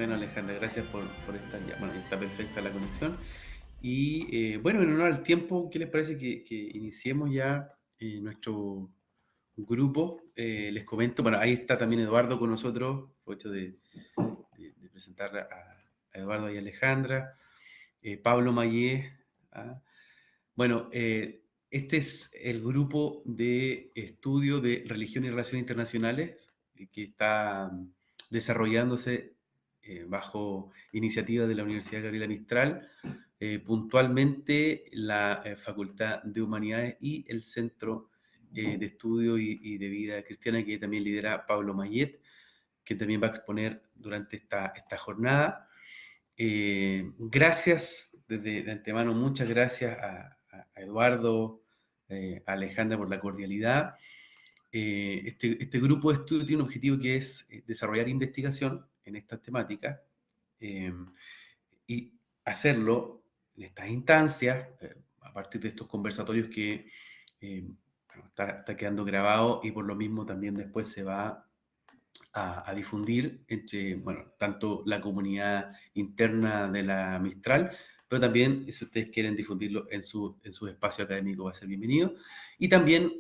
Bueno, Alejandra, gracias por estar ya. Bueno, está perfecta la conexión. Y bueno, en honor al tiempo, ¿qué les parece que iniciemos ya nuestro grupo? Les comento, bueno, ahí está también Eduardo con nosotros. Aprovecho de presentar a Eduardo y a Alejandra. Pablo Mayé. ¿Ah? Bueno, este es el grupo de estudio de religión y relaciones internacionales que está desarrollándose bajo iniciativa de la Universidad Gabriela Mistral, puntualmente la Facultad de Humanidades y el Centro de Estudio y de Vida Cristiana que también lidera Pablo Mayet, que también va a exponer durante esta jornada. Gracias de antemano, muchas gracias a Eduardo, a Alejandra por la cordialidad. Este grupo de estudio tiene un objetivo que es desarrollar investigación en estas temáticas eh, y hacerlo en estas instancias, a partir de estos conversatorios que está quedando grabado y por lo mismo también después se va a difundir entre, bueno, tanto la comunidad interna de la Mistral, pero también si ustedes quieren difundirlo en su espacio académico va a ser bienvenido. Y también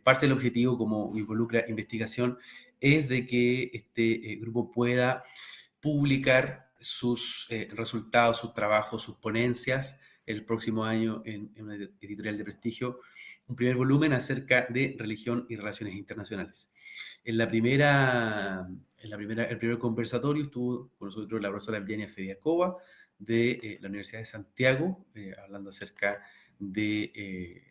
parte del objetivo, como involucra investigación, es de que este grupo pueda publicar sus resultados, sus trabajos, sus ponencias el próximo año en una editorial de prestigio, un primer volumen acerca de religión y relaciones internacionales. El primer conversatorio estuvo con nosotros la profesora Evgenia Fediakova de la Universidad de Santiago, hablando acerca de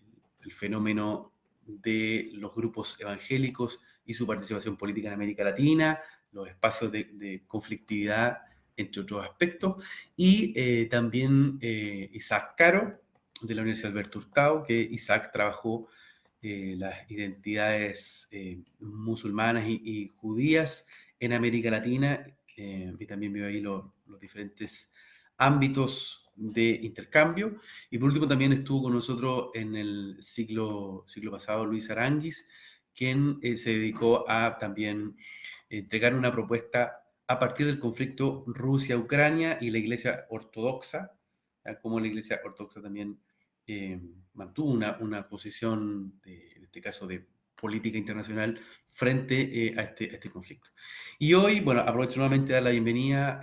el fenómeno de los grupos evangélicos y su participación política en América Latina, los espacios de conflictividad, entre otros aspectos, y también Isaac Caro, de la Universidad Alberto Hurtado, que Isaac trabajó las identidades musulmanas y judías en América Latina y también veo ahí los diferentes ámbitos de intercambio. Y por último también estuvo con nosotros en el siglo pasado Luis Aranguis, quien se dedicó a también entregar una propuesta a partir del conflicto Rusia-Ucrania y la Iglesia Ortodoxa, como la Iglesia Ortodoxa también eh, mantuvo una posición, en este caso, de política internacional frente a este conflicto. Y hoy, bueno, aprovecho nuevamente de dar la bienvenida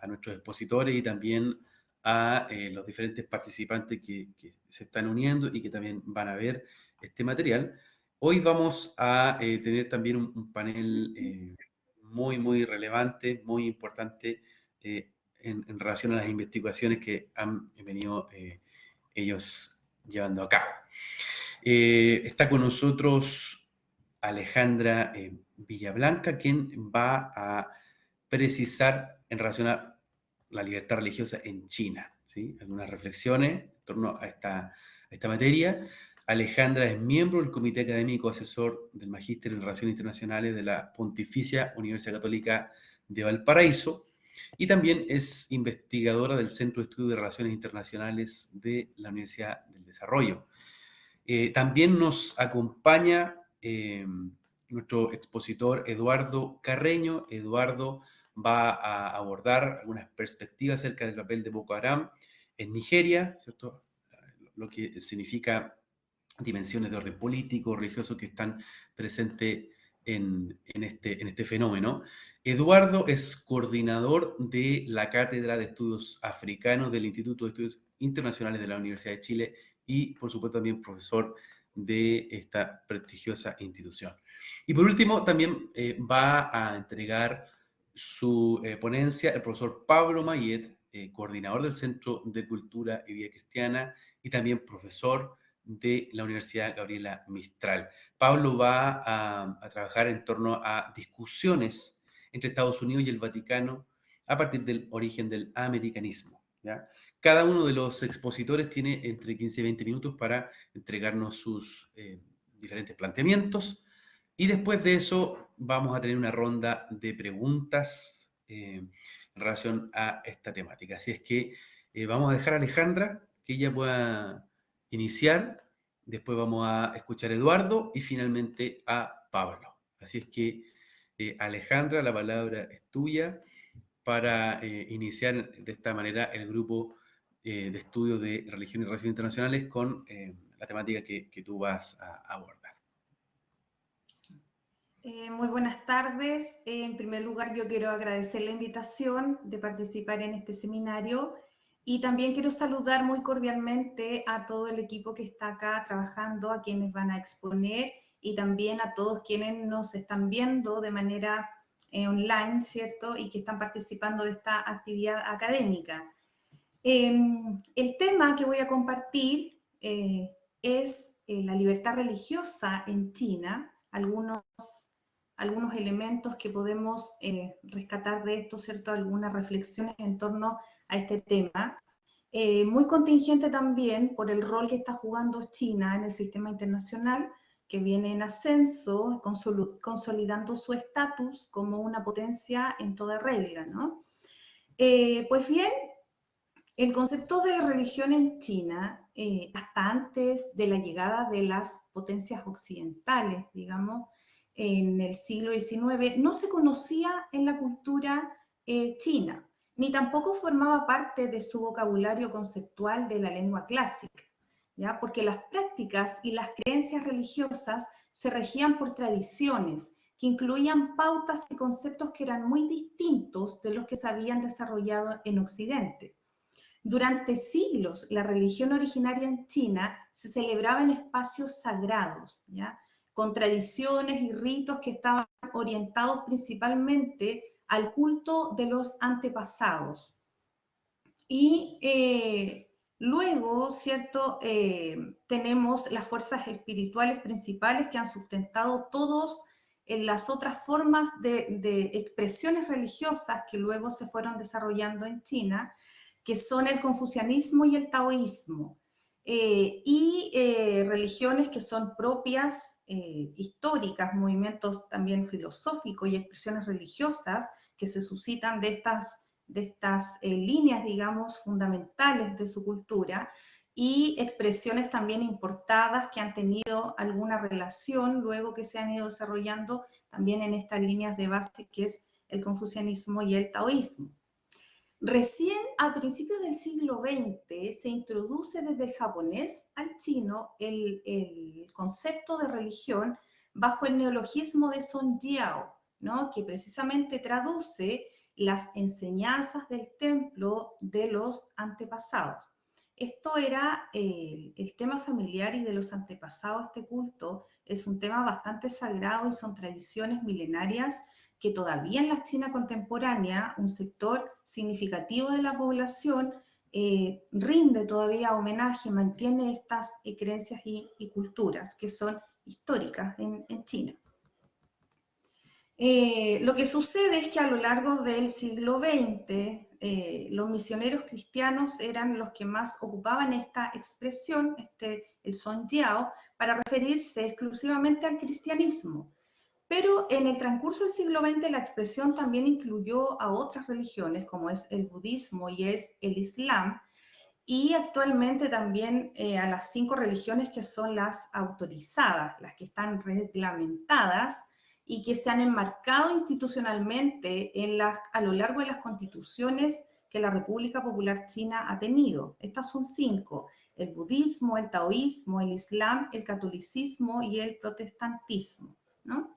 a nuestros expositores y también a los diferentes participantes que se están uniendo y que también van a ver este material. Hoy vamos a tener también un panel muy relevante, muy importante en relación a las investigaciones que han venido ellos llevando a cabo. Está con nosotros Alejandra Villablanca, quien va a precisar en relación a la libertad religiosa en China, ¿sí? Algunas reflexiones en torno a esta materia. Alejandra es miembro del Comité Académico Asesor del Magíster en Relaciones Internacionales de la Pontificia Universidad Católica de Valparaíso y también es investigadora del Centro de Estudio de Relaciones Internacionales de la Universidad del Desarrollo. También nos acompaña nuestro expositor Eduardo Carreño. Eduardo va a abordar algunas perspectivas acerca del papel de Boko Haram en Nigeria, ¿cierto? Lo que significa dimensiones de orden político, religioso que están presentes en este fenómeno. Eduardo es coordinador de la Cátedra de Estudios Africanos del Instituto de Estudios Internacionales de la Universidad de Chile y, por supuesto, también profesor de esta prestigiosa institución. Y por último, también va a entregar su ponencia el profesor Pablo Mayet, coordinador del Centro de Cultura y Vida Cristiana y también profesor de la Universidad Gabriela Mistral. Pablo va a trabajar en torno a discusiones entre Estados Unidos y el Vaticano a partir del origen del americanismo. ¿Ya? Cada uno de los expositores tiene entre 15 y 20 minutos para entregarnos sus diferentes planteamientos y después de eso vamos a tener una ronda de preguntas en relación a esta temática. Así es que vamos a dejar a Alejandra que ella pueda iniciar, después vamos a escuchar a Eduardo y finalmente a Pablo. Así es que Alejandra, la palabra es tuya para iniciar de esta manera el grupo de estudio de religión y relaciones internacionales con la temática que tú vas a abordar. Muy buenas tardes. En primer lugar, yo quiero agradecer la invitación de participar en este seminario y también quiero saludar muy cordialmente a todo el equipo que está acá trabajando, a quienes van a exponer y también a todos quienes nos están viendo de manera online, ¿cierto? Y que están participando de esta actividad académica. El tema que voy a compartir es la libertad religiosa en China, algunos elementos que podemos rescatar de esto, ¿cierto? Algunas reflexiones en torno a este tema. Muy contingente también por el rol que está jugando China en el sistema internacional, que viene en ascenso, consolidando su estatus como una potencia en toda regla, ¿no? Pues bien, el concepto de religión en China, hasta antes de la llegada de las potencias occidentales, digamos, en el siglo XIX, no se conocía en la cultura china, ni tampoco formaba parte de su vocabulario conceptual de la lengua clásica, ¿ya? Porque las prácticas y las creencias religiosas se regían por tradiciones que incluían pautas y conceptos que eran muy distintos de los que se habían desarrollado en Occidente. Durante siglos, la religión originaria en China se celebraba en espacios sagrados, ¿ya? Con tradiciones y ritos que estaban orientados principalmente al culto de los antepasados. Y luego, ¿cierto? Tenemos las fuerzas espirituales principales que han sustentado todas las otras formas de expresiones religiosas que luego se fueron desarrollando en China, que son el confucianismo y el taoísmo, y religiones que son propias, históricas, movimientos también filosóficos y expresiones religiosas que se suscitan de estas líneas, digamos, fundamentales de su cultura, y expresiones también importadas que han tenido alguna relación luego que se han ido desarrollando también en estas líneas de base que es el confucianismo y el taoísmo. Recién a principios del siglo XX se introduce desde el japonés al chino el concepto de religión bajo el neologismo de Song Jiao, ¿no? Que precisamente traduce las enseñanzas del templo de los antepasados. Esto era el tema familiar y de los antepasados, este culto es un tema bastante sagrado y son tradiciones milenarias que todavía en la China contemporánea un sector significativo de la población rinde todavía homenaje, mantiene estas creencias y culturas que son históricas en China. Lo que sucede es que a lo largo del siglo XX, los misioneros cristianos eran los que más ocupaban esta expresión, el Song Jiao, para referirse exclusivamente al cristianismo. Pero en el transcurso del siglo XX la expresión también incluyó a otras religiones, como es el budismo y es el islam, y actualmente también a las 5 religiones que son las autorizadas, las que están reglamentadas y que se han enmarcado institucionalmente a lo largo de las constituciones que la República Popular China ha tenido. Estas son 5, el budismo, el taoísmo, el islam, el catolicismo y el protestantismo, ¿no?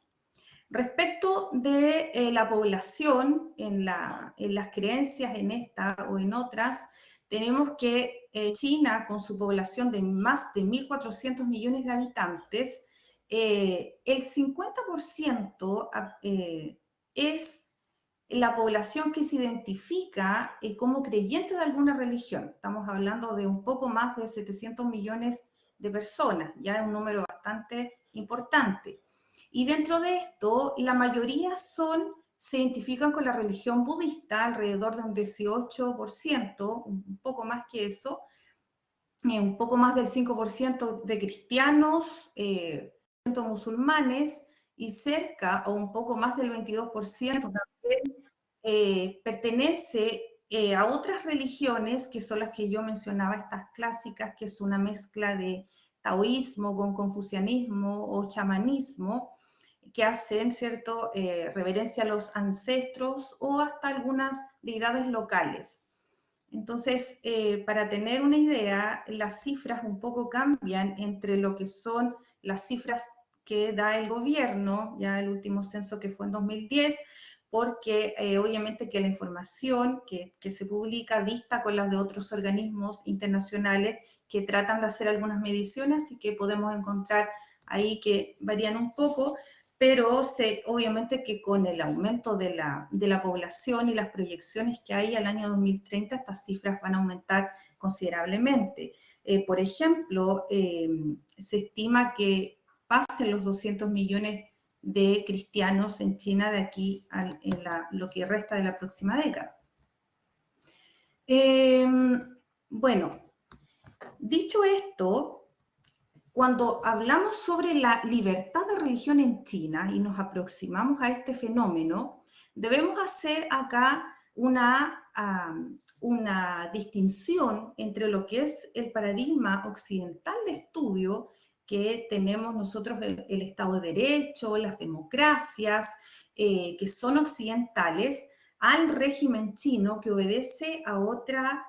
Respecto de la población en las creencias en esta o en otras, tenemos que China, con su población de más de 1.400 millones de habitantes, el 50% es la población que se identifica como creyente de alguna religión. Estamos hablando de un poco más de 700 millones de personas, ya es un número bastante importante. Y dentro de esto, la mayoría se identifican con la religión budista, alrededor de un 18%, un poco más que eso, un poco más del 5% de cristianos, musulmanes, y cerca o un poco más del 22% también pertenece a otras religiones, que son las que yo mencionaba, estas clásicas, que es una mezcla de taoísmo con confucianismo o chamanismo, que hacen, ¿cierto?, reverencia a los ancestros o hasta algunas deidades locales. Entonces, para tener una idea, las cifras un poco cambian entre lo que son las cifras que da el gobierno, ya el último censo que fue en 2010, porque obviamente que la información que se publica dista con las de otros organismos internacionales que tratan de hacer algunas mediciones y que podemos encontrar ahí que varían un poco, pero obviamente que con el aumento de la población y las proyecciones que hay al año 2030, estas cifras van a aumentar considerablemente. Por ejemplo, se estima que pasen los 200 millones de cristianos en China de aquí en lo que resta de la próxima década. Bueno, dicho esto, cuando hablamos sobre la libertad de religión en China y nos aproximamos a este fenómeno, debemos hacer acá una distinción entre lo que es el paradigma occidental de estudio que tenemos nosotros, el Estado de Derecho, las democracias, que son occidentales, al régimen chino que obedece a otra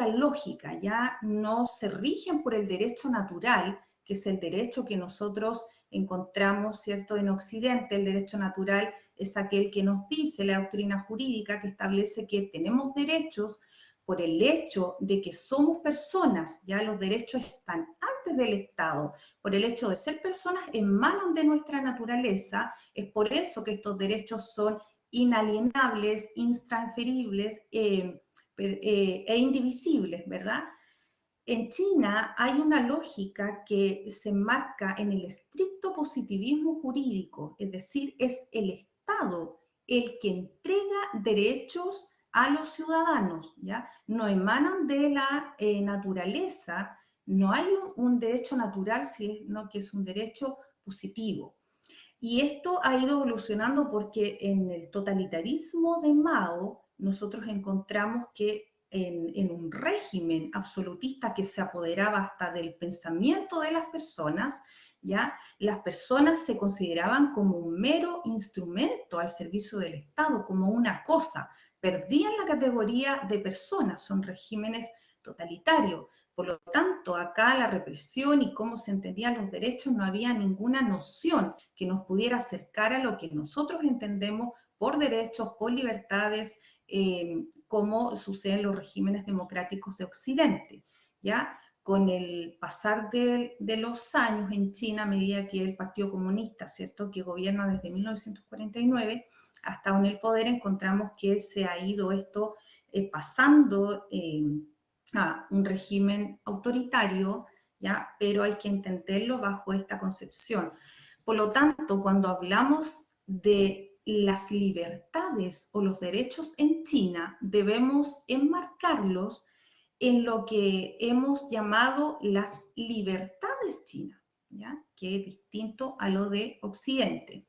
lógica, ya no se rigen por el derecho natural, que es el derecho que nosotros encontramos, ¿cierto?, en Occidente. El derecho natural es aquel que nos dice la doctrina jurídica, que establece que tenemos derechos por el hecho de que somos personas, ya los derechos están antes del Estado, por el hecho de ser personas emanan de nuestra naturaleza, es por eso que estos derechos son inalienables, intransferibles, e indivisibles, ¿verdad? En China hay una lógica que se enmarca en el estricto positivismo jurídico, es decir, es el Estado el que entrega derechos a los ciudadanos, ¿ya? No emanan de la naturaleza, no hay un derecho natural, sino que es un derecho positivo. Y esto ha ido evolucionando porque en el totalitarismo de Mao nosotros encontramos que en un régimen absolutista que se apoderaba hasta del pensamiento de las personas, ¿ya? Las personas se consideraban como un mero instrumento al servicio del Estado, como una cosa, perdían la categoría de personas, son regímenes totalitarios. Por lo tanto, acá la represión y cómo se entendían los derechos, no había ninguna noción que nos pudiera acercar a lo que nosotros entendemos por derechos, por libertades, como sucede en los regímenes democráticos de Occidente, ¿ya? Con el pasar de los años en China, a medida que el Partido Comunista, ¿cierto?, que gobierna desde 1949 hasta en el poder, encontramos que se ha ido esto pasando a un régimen autoritario, ¿ya? Pero hay que entenderlo bajo esta concepción. Por lo tanto, cuando hablamos de las libertades o los derechos en China, debemos enmarcarlos en lo que hemos llamado las libertades chinas, ¿ya? Que es distinto a lo de Occidente.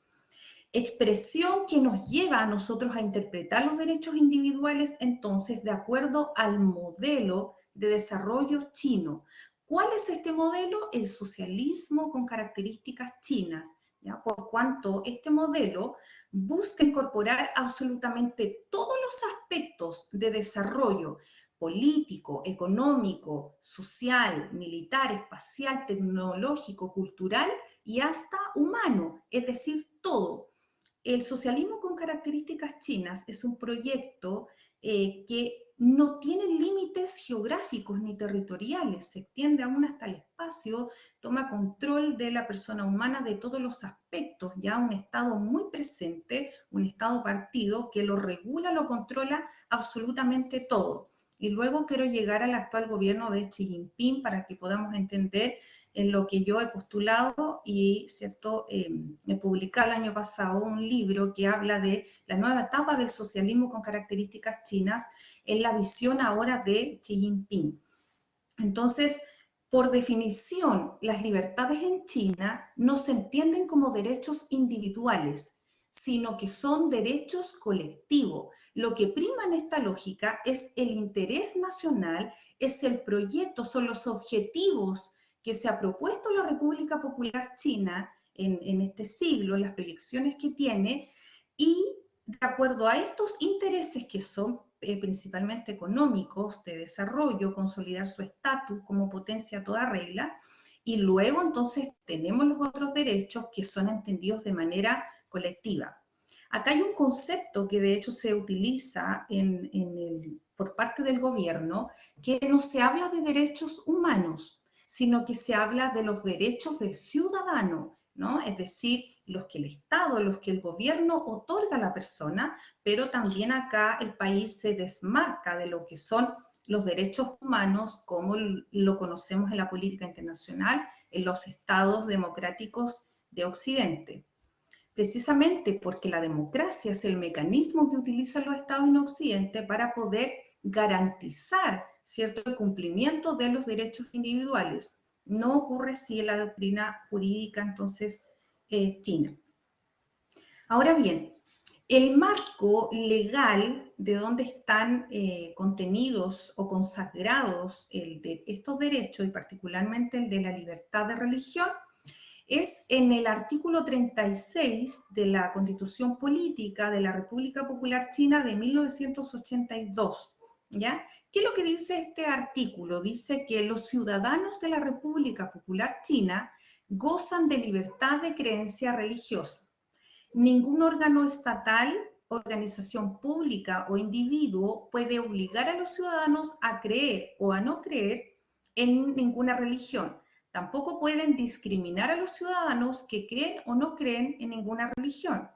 Expresión que nos lleva a nosotros a interpretar los derechos individuales, entonces, de acuerdo al modelo de desarrollo chino. ¿Cuál es este modelo? El socialismo con características chinas, ¿ya? Por cuanto este modelo busca incorporar absolutamente todos los aspectos de desarrollo político, económico, social, militar, espacial, tecnológico, cultural y hasta humano, es decir, todo. El socialismo con características chinas es un proyecto que no tiene límites geográficos ni territoriales, se extiende aún hasta el espacio, toma control de la persona humana de todos los aspectos, ya un Estado muy presente, un Estado partido que lo regula, lo controla absolutamente todo. Y luego quiero llegar al actual gobierno de Xi Jinping para que podamos entender en lo que yo he postulado y, ¿cierto? He publicado el año pasado un libro que habla de la nueva etapa del socialismo con características chinas en la visión ahora de Xi Jinping. Entonces, por definición, las libertades en China no se entienden como derechos individuales, sino que son derechos colectivos. Lo que prima en esta lógica es el interés nacional, es el proyecto, son los objetivos que se ha propuesto la República Popular China en este siglo, las proyecciones que tiene, y de acuerdo a estos intereses que son principalmente económicos, de desarrollo, consolidar su estatus como potencia a toda regla, y luego entonces tenemos los otros derechos que son entendidos de manera colectiva. Acá hay un concepto que de hecho se utiliza por parte del gobierno, que no se habla de derechos humanos, sino que se habla de los derechos del ciudadano, ¿no? Es decir, los que el Estado, los que el gobierno otorga a la persona, pero también acá el país se desmarca de lo que son los derechos humanos como lo conocemos en la política internacional, en los estados democráticos de Occidente. Precisamente porque la democracia es el mecanismo que utilizan los estados en Occidente para poder garantizar cierto cumplimiento de los derechos individuales. No ocurre así en la doctrina jurídica, entonces, china. Ahora bien, el marco legal de donde están contenidos o consagrados de estos derechos, y particularmente el de la libertad de religión, es en el artículo 36 de la Constitución Política de la República Popular China de 1982, ¿ya? ¿Qué es lo que dice este artículo? Dice que los ciudadanos de la República Popular China gozan de libertad de creencia religiosa. Ningún órgano estatal, organización pública o individuo puede obligar a los ciudadanos a creer o a no creer en ninguna religión. Tampoco pueden discriminar a los ciudadanos que creen o no creen en ninguna religión.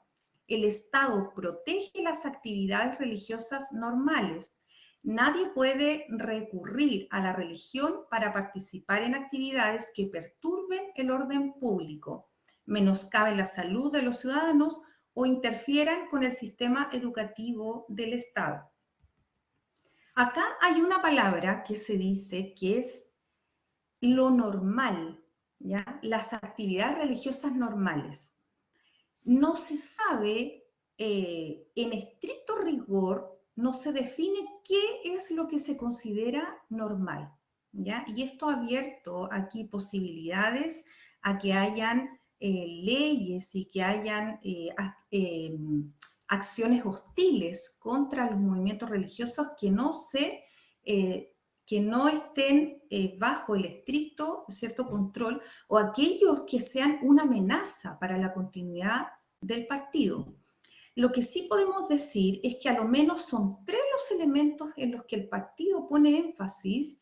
El Estado protege las actividades religiosas normales. Nadie puede recurrir a la religión para participar en actividades que perturben el orden público, menoscaben la salud de los ciudadanos o interfieran con el sistema educativo del Estado. Acá hay una palabra que se dice que es lo normal, ¿ya? Las actividades religiosas normales. No se sabe, en estricto rigor, no se define qué es lo que se considera normal, ¿ya? Y esto ha abierto aquí posibilidades a que hayan leyes y que hayan acciones hostiles contra los movimientos religiosos que no estén bajo el estricto, ¿cierto?, control, o aquellos que sean una amenaza para la continuidad del partido. Lo que sí podemos decir es que a lo menos son 3 los elementos en los que el partido pone énfasis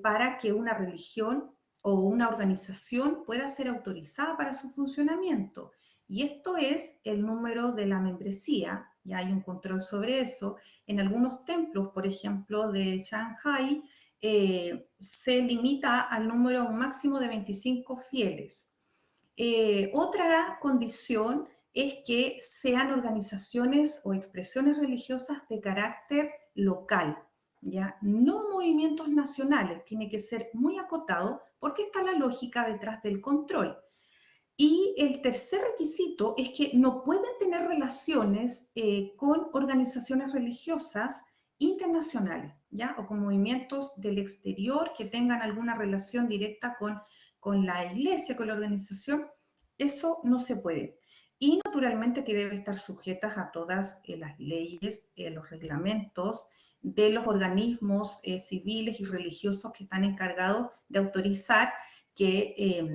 para que una religión o una organización pueda ser autorizada para su funcionamiento. Y esto es el número de la membresía, ya hay un control sobre eso. En algunos templos, por ejemplo, de Shanghái, se limita al número máximo de 25 fieles. Otra condición es que sean organizaciones o expresiones religiosas de carácter local, ¿ya? No movimientos nacionales, tiene que ser muy acotado porque está la lógica detrás del control. Y el tercer requisito es que no pueden tener relaciones con organizaciones religiosas internacionales, ¿ya? O con movimientos del exterior que tengan alguna relación directa con la iglesia, con la organización. Eso no se puede. Y naturalmente que debe estar sujetas a todas las leyes, los reglamentos de los organismos civiles y religiosos que están encargados de autorizar que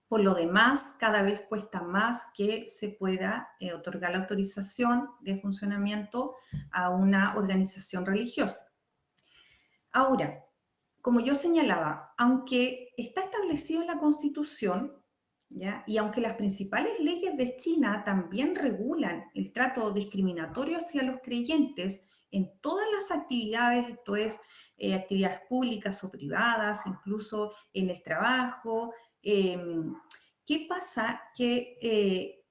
por lo demás, cada vez cuesta más que se pueda otorgar la autorización de funcionamiento a una organización religiosa. Ahora, como yo señalaba, aunque está establecido en la Constitución, ¿ya?, y aunque las principales leyes de China también regulan el trato discriminatorio hacia los creyentes en todas las actividades, esto es, actividades públicas o privadas, incluso en el trabajo, ¿qué pasa? Que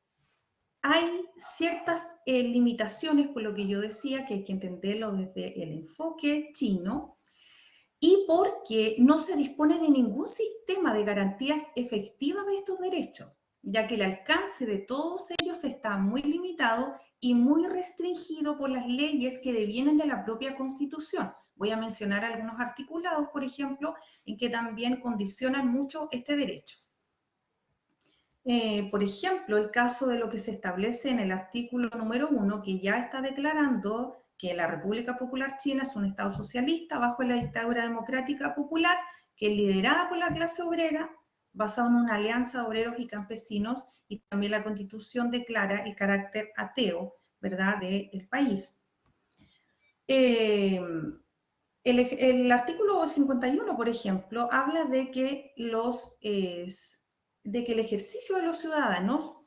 hay ciertas limitaciones, por lo que yo decía, que hay que entenderlo desde el enfoque chino, y porque no se dispone de ningún sistema de garantías efectivas de estos derechos, ya que el alcance de todos ellos está muy limitado y muy restringido por las leyes que devienen de la propia Constitución. Voy a mencionar algunos articulados, por ejemplo, en que también condicionan mucho este derecho. Por ejemplo, el caso de lo que se establece en el artículo número 1, que ya está declarando que la República Popular China es un Estado socialista bajo la dictadura democrática popular, que es liderada por la clase obrera, basado en una alianza de obreros y campesinos, y también la Constitución declara el carácter ateo, ¿verdad?, del país. El artículo 51, por ejemplo, habla de que el ejercicio de los ciudadanos,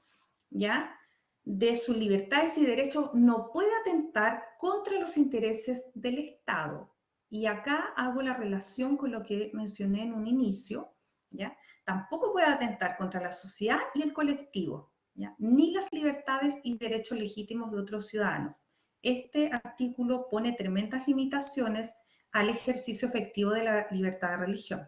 ¿ya?, de sus libertades y derechos no puede atentar contra los intereses del Estado. Y acá hago la relación con lo que mencioné en un inicio, ¿ya? Tampoco puede atentar contra la sociedad y el colectivo, ¿ya?, ni las libertades y derechos legítimos de otros ciudadanos. Este artículo pone tremendas limitaciones al ejercicio efectivo de la libertad de religión.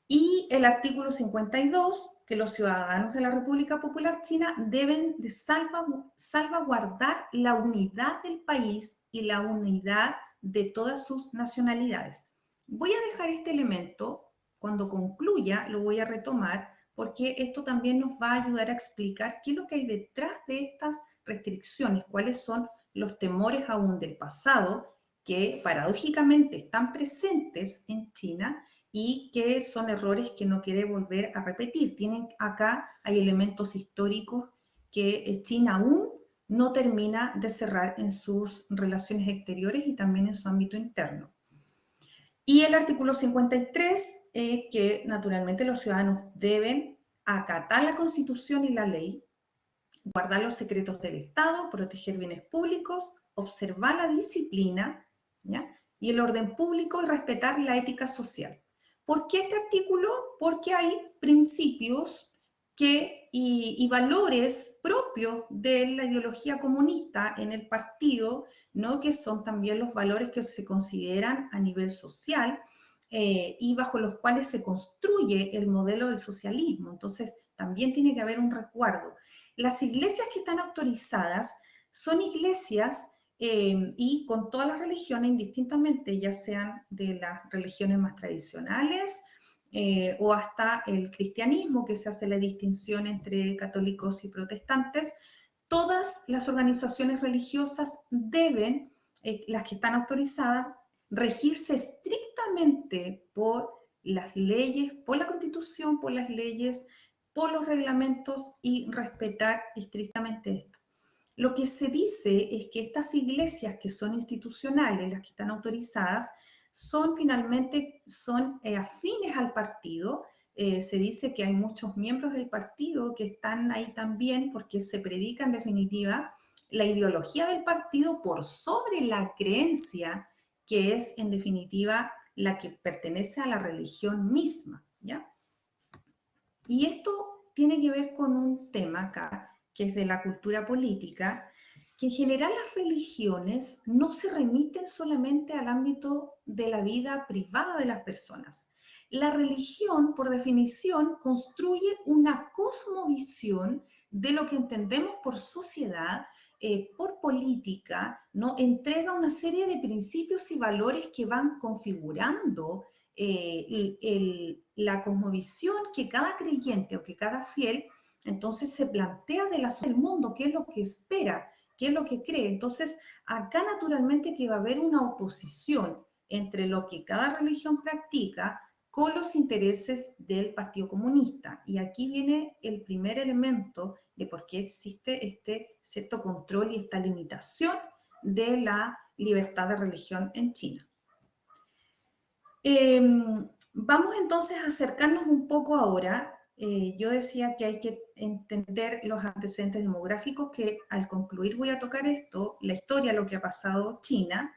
Y el artículo 52, que los ciudadanos de la República Popular China deben de salvaguardar la unidad del país y la unidad de todas sus nacionalidades. Voy a dejar este elemento, cuando concluya lo voy a retomar, porque esto también nos va a ayudar a explicar qué es lo que hay detrás de estas restricciones, cuáles son los temores aún del pasado que paradójicamente están presentes en China y que son errores que no quiere volver a repetir. Hay elementos históricos que China aún no termina de cerrar en sus relaciones exteriores y también en su ámbito interno. Y el artículo 53, que naturalmente los ciudadanos deben acatar la Constitución y la ley, guardar los secretos del Estado, proteger bienes públicos, observar la disciplina, ¿ya?, y el orden público y respetar la ética social. ¿Por qué este artículo? Porque hay principios y valores propios de la ideología comunista en el partido, ¿no?, que son también los valores que se consideran a nivel social y bajo los cuales se construye el modelo del socialismo. Entonces, también tiene que haber un resguardo. Las iglesias que están autorizadas son iglesias y con todas las religiones indistintamente, ya sean de las religiones más tradicionales o hasta el cristianismo, que se hace la distinción entre católicos y protestantes. Todas las organizaciones religiosas deben, las que están autorizadas, regirse estrictamente por las leyes, por la Constitución, por las leyes, por los reglamentos y respetar estrictamente esto. Lo que se dice es que estas iglesias que son institucionales, las que están autorizadas, finalmente afines al partido. Se dice que hay muchos miembros del partido que están ahí también porque se predica en definitiva la ideología del partido por sobre la creencia que es en definitiva la que pertenece a la religión misma, ¿ya? Y esto tiene que ver con un tema acá, que es de la cultura política, que en general las religiones no se remiten solamente al ámbito de la vida privada de las personas. La religión, por definición, construye una cosmovisión de lo que entendemos por sociedad, por política, ¿no? Entrega una serie de principios y valores que van configurando la cosmovisión que cada creyente o que cada fiel entonces se plantea de la del mundo, qué es lo que espera, qué es lo que cree. Entonces, acá naturalmente que va a haber una oposición entre lo que cada religión practica con los intereses del Partido Comunista. Y aquí viene el primer elemento de por qué existe este cierto control y esta limitación de la libertad de religión en China. Vamos entonces a acercarnos un poco ahora. Yo decía que hay que entender los antecedentes demográficos, que al concluir voy a tocar esto, la historia, lo que ha pasado en China.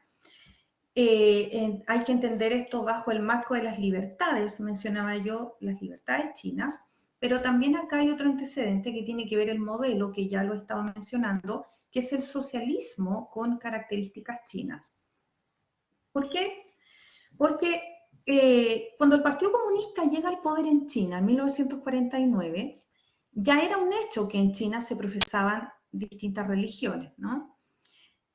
Hay que entender esto bajo el marco de las libertades, mencionaba yo las libertades chinas, pero también acá hay otro antecedente que tiene que ver el modelo, que ya lo he estado mencionando, que es el socialismo con características chinas. ¿Por qué? Porque cuando el Partido Comunista llega al poder en China en 1949, ya era un hecho que en China se profesaban distintas religiones, ¿no?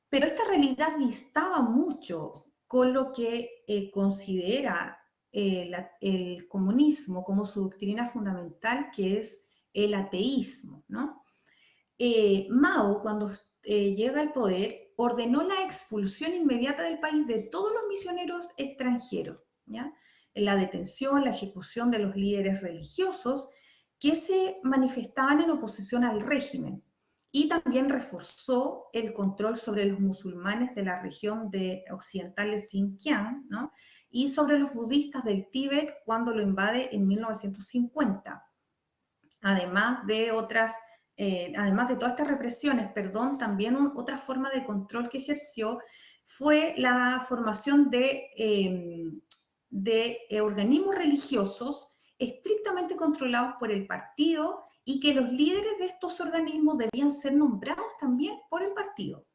Pero esta realidad distaba mucho con lo que considera el comunismo como su doctrina fundamental, que es el ateísmo, ¿no? Mao, cuando llega al poder, ordenó la expulsión inmediata del país de todos los misioneros extranjeros, ¿ya? La detención, la ejecución de los líderes religiosos que se manifestaban en oposición al régimen, y también reforzó el control sobre los musulmanes de la región occidental de Xinjiang, ¿no? Y sobre los budistas del Tíbet cuando lo invade en 1950. Además de además de todas estas represiones, perdón, también otra forma de control que ejerció fue la formación de organismos religiosos estrictamente controlados por el partido, y que los líderes de estos organismos debían ser nombrados también por el partido,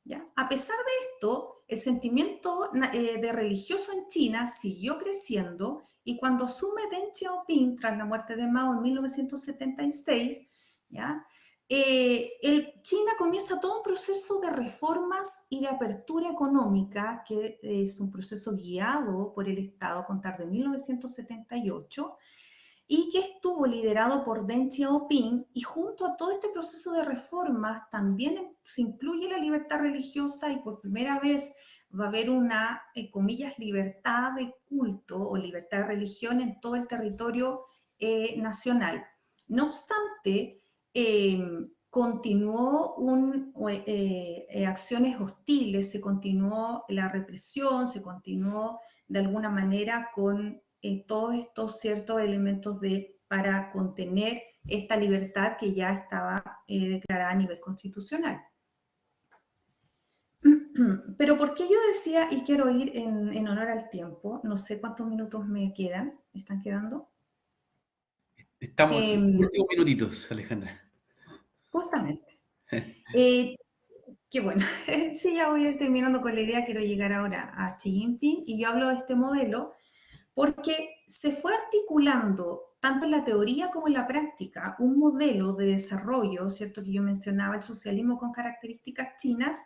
¿ya? A pesar de esto, el sentimiento de religioso en China siguió creciendo, y cuando asume Deng Xiaoping tras la muerte de Mao en 1976, ¿ya? China comienza todo un proceso de reformas y de apertura económica, que es un proceso guiado por el Estado a contar de 1978, y que estuvo liderado por Deng Xiaoping, y junto a todo este proceso de reformas también se incluye la libertad religiosa, y por primera vez va a haber una, comillas, libertad de culto o libertad de religión en todo el territorio nacional. No obstante, continuó acciones hostiles, se continuó la represión, se continuó de alguna manera con todos estos ciertos elementos para contener esta libertad que ya estaba declarada a nivel constitucional. Pero ¿por qué yo decía, y quiero ir en honor al tiempo? No sé cuántos minutos me quedan, ¿me están quedando? Estamos en los últimos minutitos, Alejandra. Justamente. Que bueno, sí, ya voy a ir terminando con la idea. Quiero llegar ahora a Xi Jinping, y yo hablo de este modelo porque se fue articulando tanto en la teoría como en la práctica un modelo de desarrollo, ¿cierto? Que yo mencionaba, el socialismo con características chinas,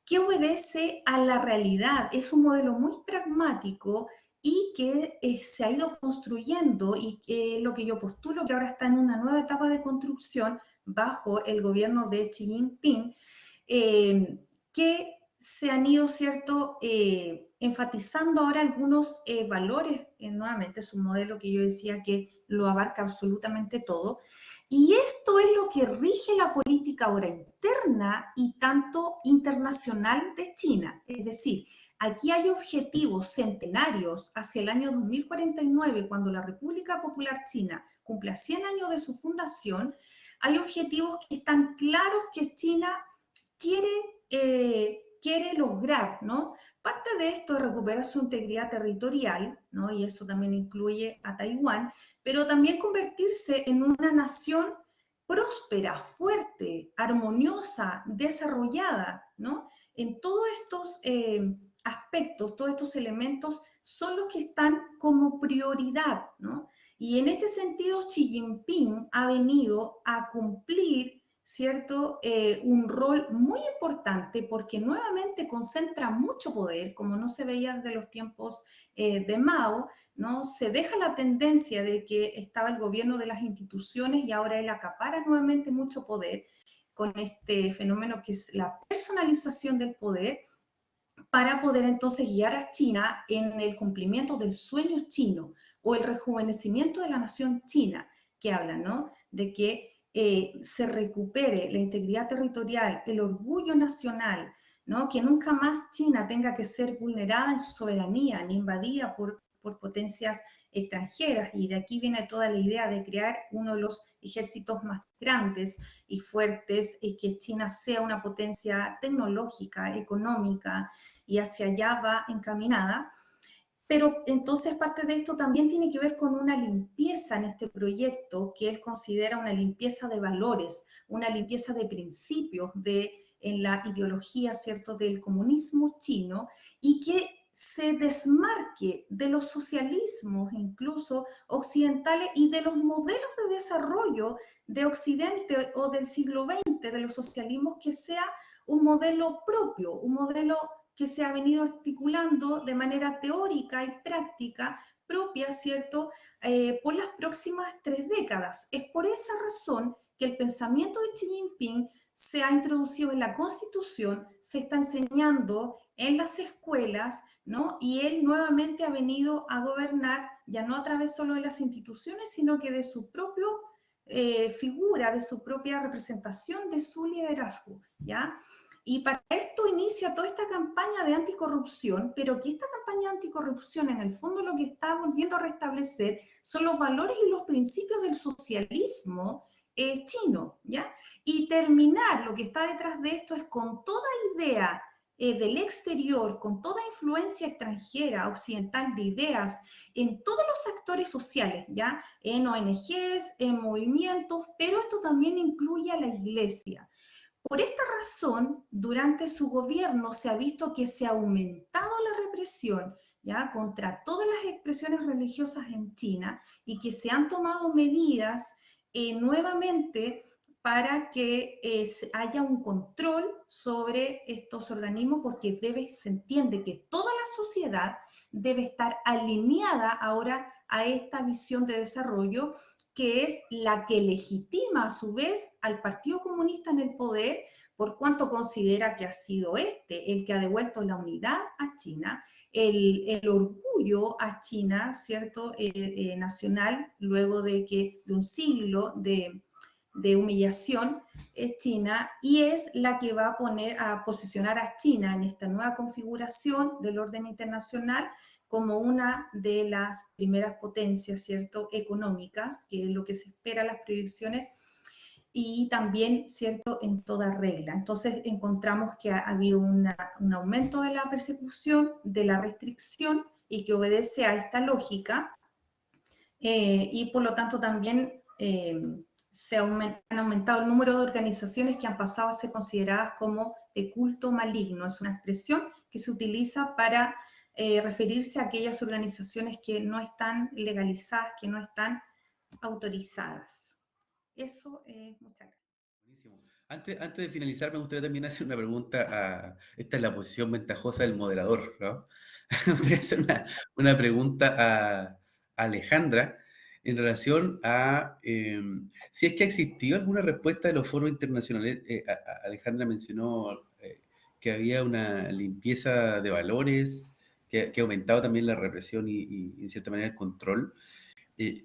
que obedece a la realidad. Es un modelo muy pragmático y que se ha ido construyendo, y lo que yo postulo que ahora está en una nueva etapa de construcción bajo el gobierno de Xi Jinping, que se han ido, ¿cierto?, enfatizando ahora algunos valores. Nuevamente es un modelo que yo decía que lo abarca absolutamente todo, y esto es lo que rige la política ahora interna y tanto internacional de China. Es decir, aquí hay objetivos centenarios hacia el año 2049, cuando la República Popular China cumpla 100 años de su fundación. Hay objetivos que están claros que China quiere lograr, ¿no? Parte de esto es recuperar su integridad territorial, ¿no? Y eso también incluye a Taiwán, pero también convertirse en una nación próspera, fuerte, armoniosa, desarrollada, ¿no? En todos estos aspectos, todos estos elementos son los que están como prioridad, ¿no? Y en este sentido, Xi Jinping ha venido a cumplir, ¿cierto?, un rol muy importante, porque nuevamente concentra mucho poder, como no se veía desde los tiempos de Mao, ¿no? Se deja la tendencia de que estaba el gobierno de las instituciones, y ahora él acapara nuevamente mucho poder con este fenómeno que es la personalización del poder, para poder entonces guiar a China en el cumplimiento del sueño chino, o el rejuvenecimiento de la nación china, que habla, ¿no?, de que se recupere la integridad territorial, el orgullo nacional, ¿no?, que nunca más China tenga que ser vulnerada en su soberanía ni invadida por potencias extranjeras. Y de aquí viene toda la idea de crear uno de los ejércitos más grandes y fuertes, y que China sea una potencia tecnológica, económica, y hacia allá va encaminada. Pero entonces parte de esto también tiene que ver con una limpieza en este proyecto, que él considera una limpieza de valores, una limpieza de principios en la ideología, ¿cierto?, del comunismo chino, y que se desmarque de los socialismos, incluso occidentales, y de los modelos de desarrollo de Occidente o del siglo XX, de los socialismos, que sea un modelo propio, un modelo que se ha venido articulando de manera teórica y práctica propia, ¿cierto?, por las próximas 3 décadas. Es por esa razón que el pensamiento de Xi Jinping se ha introducido en la Constitución, se está enseñando en las escuelas, ¿no? Y él nuevamente ha venido a gobernar, ya no a través solo de las instituciones, sino que de su propia figura, de su propia representación, de su liderazgo, ¿ya? Y para esto inicia toda esta campaña de anticorrupción, pero que esta campaña de anticorrupción en el fondo lo que está volviendo a restablecer son los valores y los principios del socialismo chino, ¿ya? Y terminar, lo que está detrás de esto es con toda idea del exterior, con toda influencia extranjera, occidental de ideas, en todos los actores sociales, ¿ya? En ONGs, en movimientos, pero esto también incluye a la iglesia. Por esta razón, durante su gobierno se ha visto que se ha aumentado la represión, ¿ya?, contra todas las expresiones religiosas en China, y que se han tomado medidas nuevamente para que haya un control sobre estos organismos, porque se entiende que toda la sociedad debe estar alineada ahora a esta visión de desarrollo, que es la que legitima a su vez al Partido Comunista en el poder, por cuanto considera que ha sido el que ha devuelto la unidad a China, el orgullo a China, ¿cierto?, nacional, luego de un siglo de humillación, es China, y es la que va a posicionar a China en esta nueva configuración del orden internacional como una de las primeras potencias, ¿cierto?, económicas, que es lo que se espera las proyecciones, y también, ¿cierto?, en toda regla. Entonces encontramos que ha habido un aumento de la persecución, de la restricción, y que obedece a esta lógica, y por lo tanto también han aumentado el número de organizaciones que han pasado a ser consideradas como de culto maligno. Es una expresión que se utiliza para referirse a aquellas organizaciones que no están legalizadas, que no están autorizadas. Eso, muchas gracias. Buenísimo. Antes de finalizar, me gustaría también hacer una pregunta esta es la posición ventajosa del moderador, ¿no? Me gustaría hacer una pregunta a Alejandra en relación a si es que ha existido alguna respuesta de los foros internacionales. Alejandra mencionó que había una limpieza de valores, que ha aumentado también la represión y en cierta manera el control. Eh,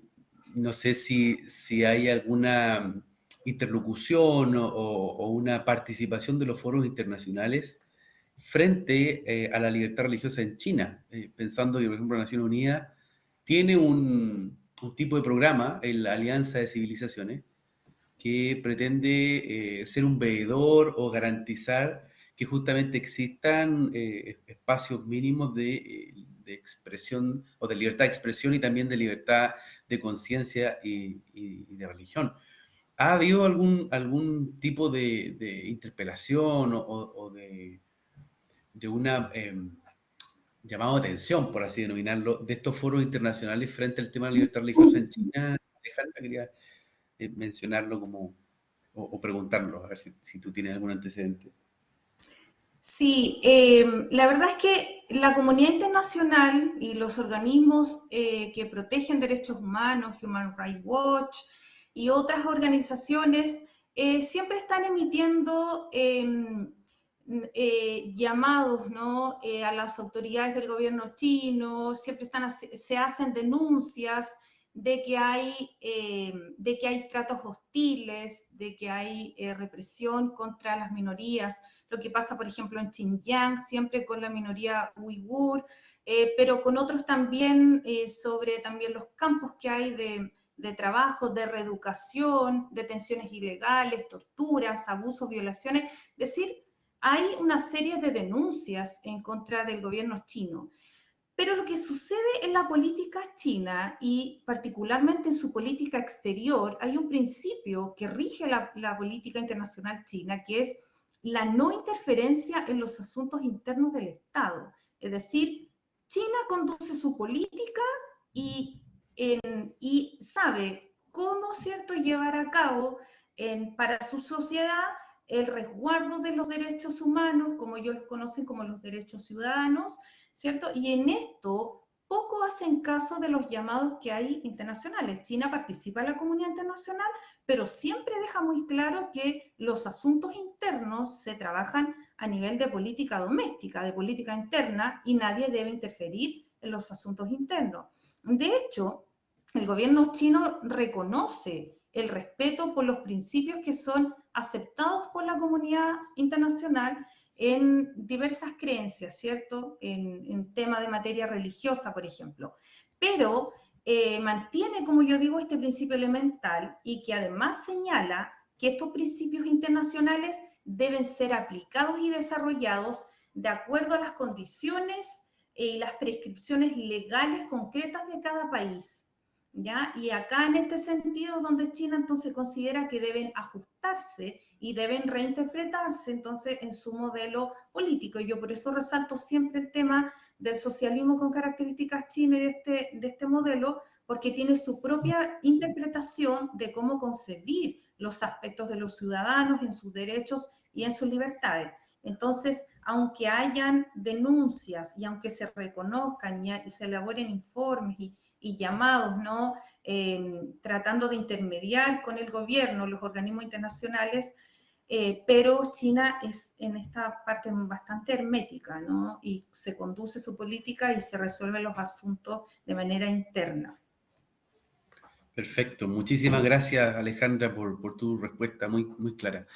no sé si hay alguna interlocución o una participación de los foros internacionales frente a la libertad religiosa en China, pensando que, por ejemplo, Naciones Unidas tiene un tipo de programa, la Alianza de Civilizaciones, que pretende ser un veedor o garantizar que justamente existan espacios mínimos de expresión o de libertad de expresión y también de libertad de conciencia y de religión. ¿Ha habido algún tipo de interpelación o de una llamado de atención, por así denominarlo, de estos foros internacionales frente al tema de la libertad religiosa en China? Alejandra, quería mencionarlo como, o preguntarlo, a ver si tú tienes algún antecedente. Sí, la verdad es que la comunidad internacional y los organismos que protegen derechos humanos, Human Rights Watch y otras organizaciones, siempre están emitiendo llamados, ¿no?, a las autoridades del gobierno chino, siempre se hacen denuncias de que hay tratos hostiles, de que hay represión contra las minorías. Lo que pasa, por ejemplo, en Xinjiang, siempre con la minoría uigur, pero con otros también, sobre también los campos que hay de trabajo, de reeducación, detenciones ilegales, torturas, abusos, violaciones. Es decir, hay una serie de denuncias en contra del gobierno chino. Pero lo que sucede en la política china y particularmente en su política exterior, hay un principio que rige la política internacional china, que es la no interferencia en los asuntos internos del Estado. Es decir, China conduce su política y, y sabe cómo, ¿cierto?, llevar a cabo para su sociedad el resguardo de los derechos humanos, como ellos los conocen como los derechos ciudadanos, ¿cierto? Y en esto poco hacen caso de los llamados que hay internacionales. China participa en la comunidad internacional, pero siempre deja muy claro que los asuntos internos se trabajan a nivel de política doméstica, de política interna, y nadie debe interferir en los asuntos internos. De hecho, el gobierno chino reconoce el respeto por los principios que son aceptados por la comunidad internacional en diversas creencias, ¿cierto? En tema de materia religiosa, por ejemplo. Pero mantiene, como yo digo, este principio elemental y que además señala que estos principios internacionales deben ser aplicados y desarrollados de acuerdo a las condiciones y las prescripciones legales concretas de cada país. ¿Ya? Y acá en este sentido, donde China entonces considera que deben ajustarse y deben reinterpretarse entonces en su modelo político. Y yo por eso resalto siempre el tema del socialismo con características chinas y de este modelo, porque tiene su propia interpretación de cómo concebir los aspectos de los ciudadanos en sus derechos y en sus libertades. Entonces, aunque hayan denuncias y aunque se reconozcan y se elaboren informes y llamados, ¿no? Tratando de intermediar con el gobierno, los organismos internacionales, pero China es en esta parte bastante hermética, ¿no? Y se conduce su política y se resuelven los asuntos de manera interna. Perfecto, muchísimas gracias Alejandra por tu respuesta muy, muy clara.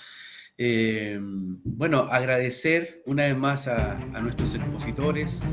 Bueno, agradecer una vez más a nuestros expositores,